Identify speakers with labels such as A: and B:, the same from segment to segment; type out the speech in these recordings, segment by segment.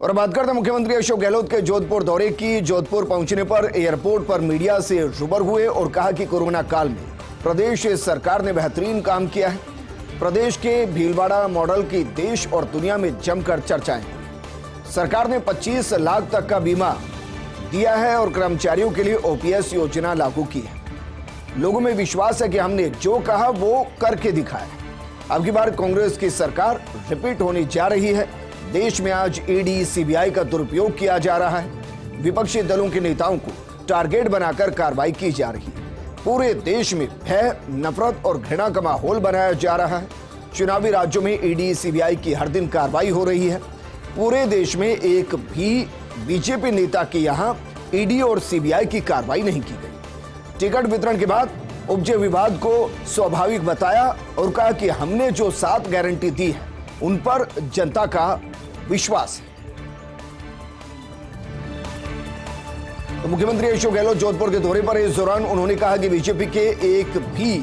A: और बात करते हैं मुख्यमंत्री अशोक गहलोत के जोधपुर दौरे की। जोधपुर पहुंचने पर एयरपोर्ट पर मीडिया से रूबरू हुए और कहा कि कोरोना काल में प्रदेश सरकार ने बेहतरीन काम किया है। प्रदेश के भीलवाड़ा मॉडल की देश और दुनिया में जमकर चर्चाएं। सरकार ने 25 लाख तक का बीमा दिया है और कर्मचारियों के लिए ओपीएस योजना लागू की है। लोगों में विश्वास है कि हमने जो कहा वो करके दिखाया। अब की बार कांग्रेस की सरकार रिपीट होने जा रही है। देश में आज ईडी सीबीआई का दुरुपयोग किया जा रहा है। विपक्षी दलों के नेताओं को टारगेट बनाकर कार्रवाई की जा रही है। पूरे देश में भय, नफरत और घृणा का माहौल बनाया जा रहा है। चुनावी राज्यों में ईडी सीबीआई की हर दिन कार्रवाई हो रही है। पूरे देश में एक भी बीजेपी नेता के यहां ईडी और सीबीआई की कार्रवाई नहीं की गई। टिकट वितरण के बाद उपजे विवाद को स्वाभाविक बताया और कहा कि हमने जो 7 गारंटी दी है उन पर जनता का विश्वास है। तो मुख्यमंत्री अशोक गहलोत जोधपुर के दौरे पर इस दौरान उन्होंने कहा कि बीजेपी के एक भी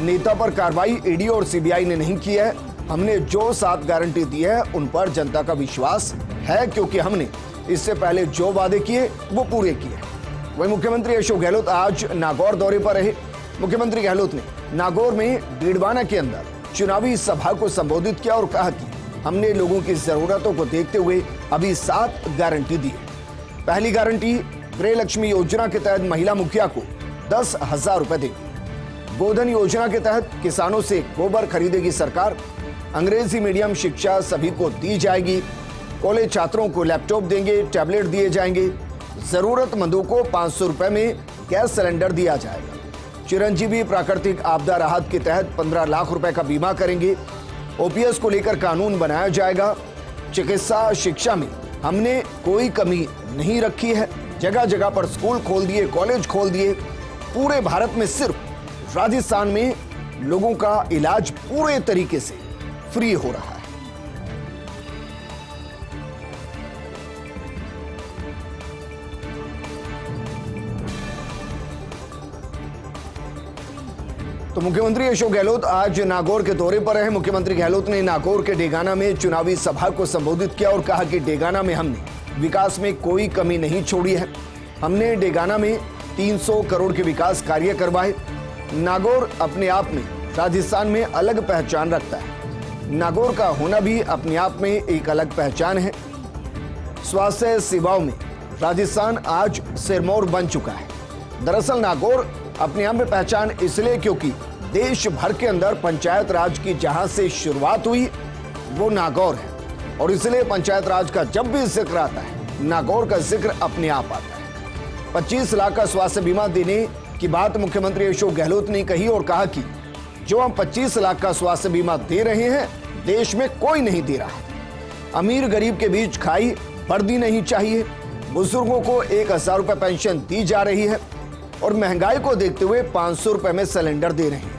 A: नेता पर कार्रवाई ईडी और सीबीआई ने नहीं की है। हमने जो 7 गारंटी दी है उन पर जनता का विश्वास है, क्योंकि हमने इससे पहले जो वादे किए वो पूरे किए। वहीं मुख्यमंत्री अशोक गहलोत आज नागौर दौरे पर रहे। मुख्यमंत्री गहलोत ने नागौर में डीडवाना के अंदर चुनावी सभा को संबोधित किया और कहा कि हमने लोगों की जरूरतों को देखते हुए अभी 7 गारंटी दी है। पहली गारंटी, गृहलक्ष्मी योजना के तहत महिला मुखिया को 10,000 रुपए देगी। गोधन योजना के तहत किसानों से गोबर खरीदेगी सरकार। अंग्रेजी मीडियम शिक्षा सभी को दी जाएगी। कॉलेज छात्रों को लैपटॉप देंगे, टैबलेट दिए जाएंगे। जरूरतमंदों को 500 रुपए में गैस सिलेंडर दिया जाएगा। चिरंजीवी प्राकृतिक आपदा राहत के तहत 15 लाख रुपए का बीमा करेंगे। ओपीएस को लेकर कानून बनाया जाएगा। चिकित्सा शिक्षा में हमने कोई कमी नहीं रखी है। जगह जगह पर स्कूल खोल दिए, कॉलेज खोल दिए। पूरे भारत में सिर्फ राजस्थान में लोगों का इलाज पूरे तरीके से फ्री हो रहा है। तो मुख्यमंत्री अशोक गहलोत आज नागौर के दौरे पर रहे। मुख्यमंत्री गहलोत ने नागौर के डेगाना में चुनावी सभा को संबोधित किया और कहा कि डेगाना में हमने विकास में कोई कमी नहीं छोड़ी है। हमने डेगाना में 300 करोड़ के विकास कार्य करवाए। नागौर अपने आप में राजस्थान में अलग पहचान रखता है। नागौर का होना भी अपने आप में एक अलग पहचान है। स्वास्थ्य सेवाओं में राजस्थान आज सिरमौर बन चुका है। दरअसल नागौर अपने आप में पहचान इसलिए क्योंकि देश भर के अंदर पंचायत राज की जहां से शुरुआत हुई वो नागौर है, और इसलिए पंचायत राज का जब भी जिक्र आता है नागौर का जिक्र अपने आप आता है। 25 लाख का स्वास्थ्य बीमा देने की बात मुख्यमंत्री अशोक गहलोत ने कही और कहा कि जो हम 25 लाख का स्वास्थ्य बीमा दे रहे हैं देश में कोई नहीं दे रहा। अमीर गरीब के बीच खाई वर्दी नहीं चाहिए। बुजुर्गों को 1,000 रुपए पेंशन दी जा रही है और महंगाई को देखते हुए 500 रुपए में सिलेंडर दे रहे हैं।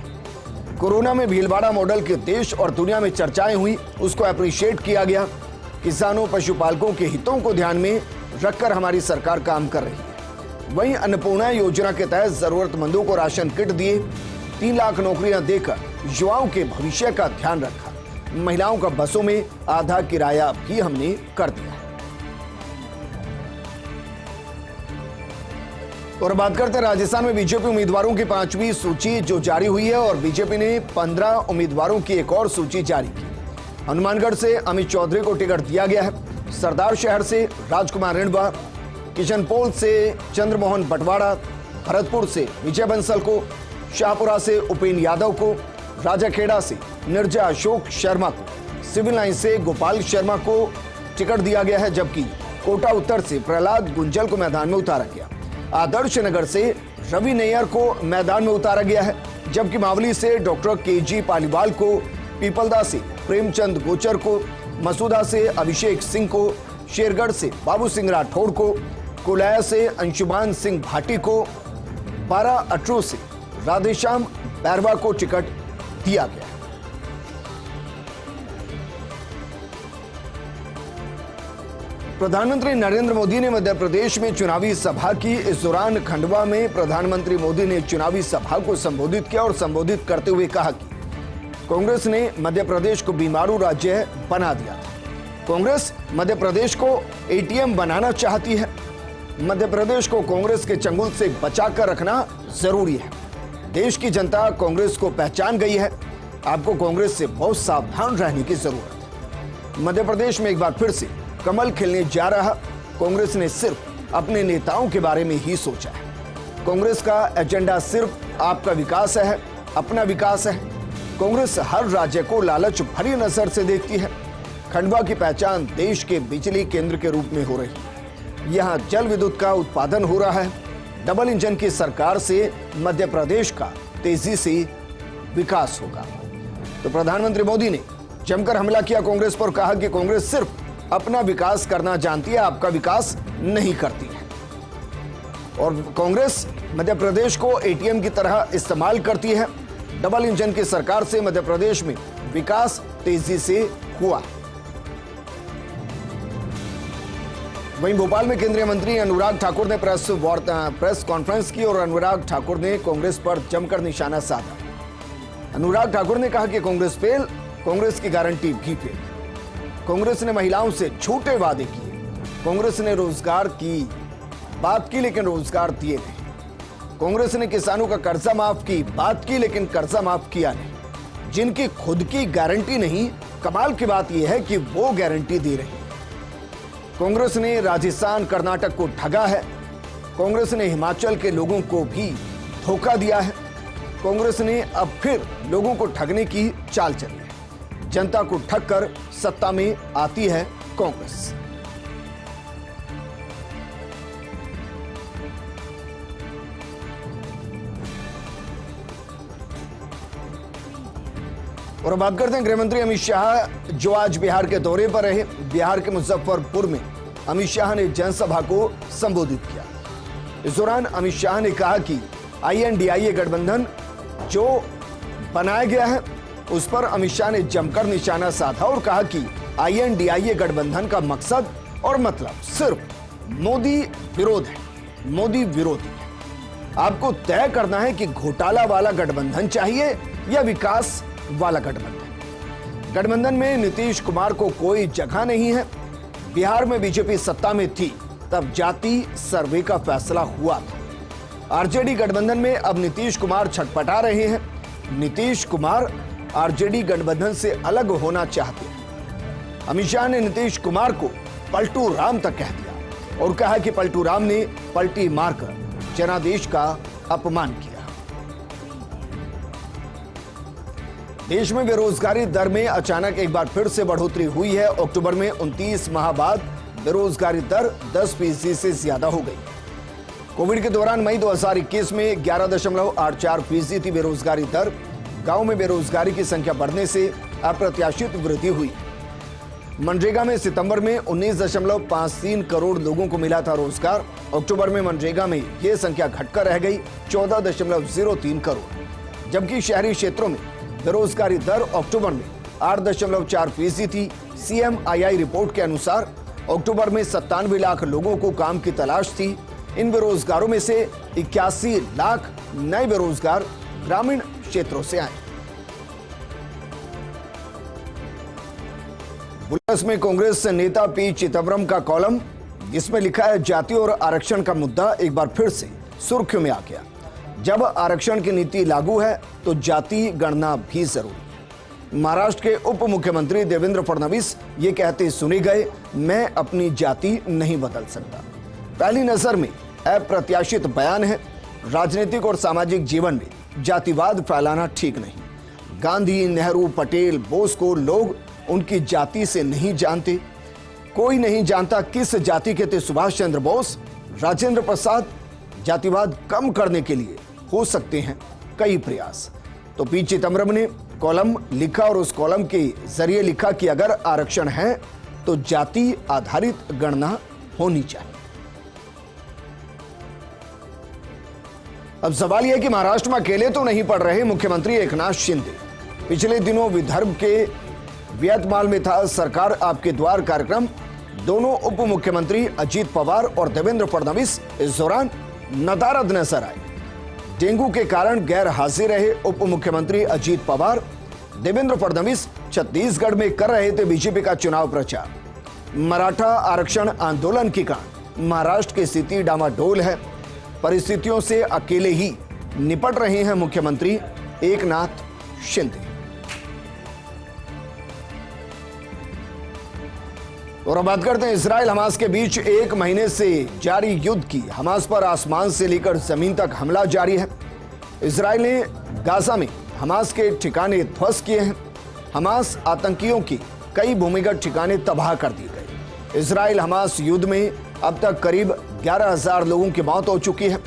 A: कोरोना में भीलवाड़ा मॉडल के देश और दुनिया में चर्चाएं हुई, उसको अप्रिशिएट किया गया। किसानों, पशुपालकों के हितों को ध्यान में रखकर हमारी सरकार काम कर रही है। वहीं अन्नपूर्णा योजना के तहत जरूरतमंदों को राशन किट दिए। 3 लाख नौकरियां देकर युवाओं के भविष्य का ध्यान रखा। महिलाओं का बसों में आधा किराया भी हमने कर दिया। और बात करते हैं राजस्थान में बीजेपी उम्मीदवारों की 5वीं सूची जो जारी हुई है, और बीजेपी ने 15 उम्मीदवारों की एक और सूची जारी की। हनुमानगढ़ से अमित चौधरी को टिकट दिया गया है। सरदार शहर से राजकुमार रिणवा, किशनपोल से चंद्रमोहन बटवाड़ा, भरतपुर से विजय बंसल को, शाहपुरा से उपेन यादव को, राजाखेड़ा से निर्जा अशोक शर्मा को, सिविल लाइन से गोपाल शर्मा को टिकट दिया गया है, जबकि कोटा उत्तर से प्रहलाद गुंजल को मैदान में उतारा गया। आदर्श नगर से रवि नैयर को मैदान में उतारा गया है, जबकि मावली से डॉक्टर केजी पालीवाल को, पीपलदा से प्रेमचंद गोचर को, मसूदा से अभिषेक सिंह को, शेरगढ़ से बाबू सिंह राठौड़ को, कुलाया से अंशुमान सिंह भाटी को, 12 अटरू से राधेश्याम बैरवा को टिकट दिया गया। प्रधानमंत्री नरेंद्र मोदी ने मध्य प्रदेश में चुनावी सभा की। इस दौरान खंडवा में प्रधानमंत्री मोदी ने चुनावी सभा को संबोधित किया और संबोधित करते हुए कहा कि कांग्रेस ने मध्य प्रदेश को बीमारू राज्य बना दिया था। कांग्रेस मध्य प्रदेश को एटीएम बनाना चाहती है। मध्य प्रदेश को कांग्रेस के चंगुल से बचाकर रखना जरूरी है। देश की जनता कांग्रेस को पहचान गई है। आपको कांग्रेस से बहुत सावधान रहने की जरूरत है। मध्य प्रदेश में एक बार फिर से कमल खिलने जा रहा। कांग्रेस ने सिर्फ अपने नेताओं के बारे में ही सोचा है। कांग्रेस का एजेंडा सिर्फ आपका विकास है, अपना विकास है। कांग्रेस हर राज्य को लालच भरी नजर से देखती है। खंडवा की पहचान देश के बिजली केंद्र के रूप में हो रही है। यहाँ जल विद्युत का उत्पादन हो रहा है। डबल इंजन की सरकार से मध्य प्रदेश का तेजी से विकास होगा। तो प्रधानमंत्री मोदी ने जमकर हमला किया कांग्रेस पर, कहा कि कांग्रेस सिर्फ अपना विकास करना जानती है, आपका विकास नहीं करती है। और कांग्रेस मध्य प्रदेश को एटीएम की तरह इस्तेमाल करती है। डबल इंजन की सरकार से मध्य प्रदेश में विकास तेजी से हुआ। वहीं भोपाल में केंद्रीय मंत्री अनुराग ठाकुर ने प्रेस कॉन्फ्रेंस की और अनुराग ठाकुर ने कांग्रेस पर जमकर निशाना साधा। अनुराग ठाकुर ने कहा कि कांग्रेस फेल, कांग्रेस की गारंटी भी फेल। कांग्रेस ने महिलाओं से झूठे वादे किए। कांग्रेस ने रोजगार की बात की लेकिन रोजगार दिए नहीं। कांग्रेस ने किसानों का कर्जा माफ की बात की लेकिन कर्जा माफ किया नहीं। जिनकी खुद की गारंटी नहीं, कमाल की बात यह है कि वो गारंटी दे रही है। कांग्रेस ने राजस्थान कर्नाटक को ठगा है। कांग्रेस ने हिमाचल के लोगों को भी धोखा दिया है। कांग्रेस ने अब फिर लोगों को ठगने की चाल चली है। जनता को ठग कर सत्ता में आती है कांग्रेस। और अब बात करते हैं गृहमंत्री अमित शाह, जो आज बिहार के दौरे पर रहे। बिहार के मुजफ्फरपुर में अमित शाह ने जनसभा को संबोधित किया। इस दौरान अमित शाह ने कहा कि INDIA गठबंधन जो बनाया गया है उस पर अमित शाह ने जमकर निशाना साधा और कहा कि INDIA गठबंधन का मकसद और मतलब सिर्फ मोदी विरोध है, मोदी विरोधी है। आपको तय करना है कि घोटाला वाला गठबंधन चाहिए या विकास वाला गठबंधन। गठबंधन में नीतीश कुमार को कोई जगह नहीं है। बिहार में बीजेपी सत्ता में थी तब जाति सर्वे का फैसला हुआ था। आरजेडी गठबंधन में अब नीतीश कुमार छटपटा रहे हैं। नीतीश कुमार आरजेडी गठबंधन से अलग होना चाहते हैं। अमित शाह ने नीतीश कुमार को पलटू राम तक कह दिया और कहा कि पलटू राम ने पलटी मारकर जनादेश का अपमान किया। देश में बेरोजगारी दर में अचानक एक बार फिर से बढ़ोतरी हुई है। अक्टूबर में 29 माह बाद बेरोजगारी दर 10% से ज्यादा हो गई। कोविड के दौरान मई 2021 में 11.84% थी बेरोजगारी दर। गांव में बेरोजगारी की संख्या बढ़ने से अप्रत्याशित वृद्धि हुई। मनरेगा में सितंबर में 19.53 करोड़ लोगों को मिला था रोजगार। अक्टूबर में मनरेगा में यह संख्या घटकर रह गई 14.03 करोड़। जबकि शहरी क्षेत्रों में बेरोजगारी दर अक्टूबर में 8.4% थी। CMII रिपोर्ट के अनुसार अक्टूबर में 97 लाख लोगों को काम की तलाश थी। इन बेरोजगारों में से 81 लाख नए बेरोजगार ग्रामीण क्षेत्रों से आए। बुलेटिन में कांग्रेस नेता P चिदंबरम का कॉलम, जिसमें लिखा है जाति और आरक्षण का मुद्दा एक बार फिर से सुर्खियों में आ गया। जब आरक्षण की नीति लागू है तो जाति गणना भी जरूरी है। महाराष्ट्र के उप मुख्यमंत्री देवेंद्र फडणवीस ये कहते सुने गए, मैं अपनी जाति नहीं बदल सकता। पहली नजर में अप्रत्याशित बयान है। राजनीतिक और सामाजिक जीवन में जातिवाद फैलाना ठीक नहीं। गांधी, नेहरू, पटेल, बोस को लोग उनकी जाति से नहीं जानते। कोई नहीं जानता किस जाति के थे सुभाष चंद्र बोस, राजेंद्र प्रसाद। जातिवाद कम करने के लिए हो सकते हैं कई प्रयास। तो P चिदंबरम ने कॉलम लिखा और उस कॉलम के जरिए लिखा कि अगर आरक्षण है तो जाति आधारित गणना होनी चाहिए। अब सवाल यह कि महाराष्ट्र में अकेले तो नहीं पड़ रहे मुख्यमंत्री एकनाथ शिंदे। पिछले दिनों विदर्भ के वियतमाल में था सरकार आपके द्वार कार्यक्रम। दोनों उप मुख्यमंत्री अजीत पवार और देवेंद्र फडणवीस इस दौरान नदारद नजर आए। डेंगू के कारण गैर हाजिर रहे उप मुख्यमंत्री अजीत पवार। देवेंद्र फडणवीस छत्तीसगढ़ में कर रहे थे बीजेपी का चुनाव प्रचार। मराठा आरक्षण आंदोलन के कारण महाराष्ट्र की स्थिति डामाडोल है। परिस्थितियों से अकेले ही निपट रहे हैं मुख्यमंत्री एकनाथ शिंदे। और अब बात करते हैं इजराइल हमास के बीच 1 महीने से जारी युद्ध की। हमास पर आसमान से लेकर जमीन तक हमला जारी है। इजराइल ने गाजा में हमास के ठिकाने ध्वस्त किए हैं। हमास आतंकियों की कई भूमिगत ठिकाने तबाह कर दिए गए। इजराइल हमास युद्ध में अब तक करीब 11,000 लोगों की मौत हो चुकी है।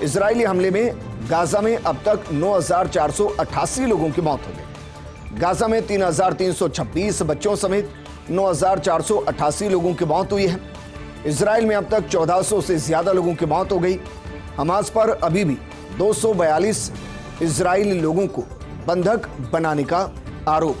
A: इजरायली हमले में गाजा में अब तक 9,488 लोगों की मौत हो गई। गाजा में 3,326 बच्चों समेत 9,488 लोगों की मौत हुई है। इजराइल में अब तक 1,400 से ज्यादा लोगों की मौत हो गई। हमास पर अभी भी 242 इजरायली लोगों को बंधक बनाने का आरोप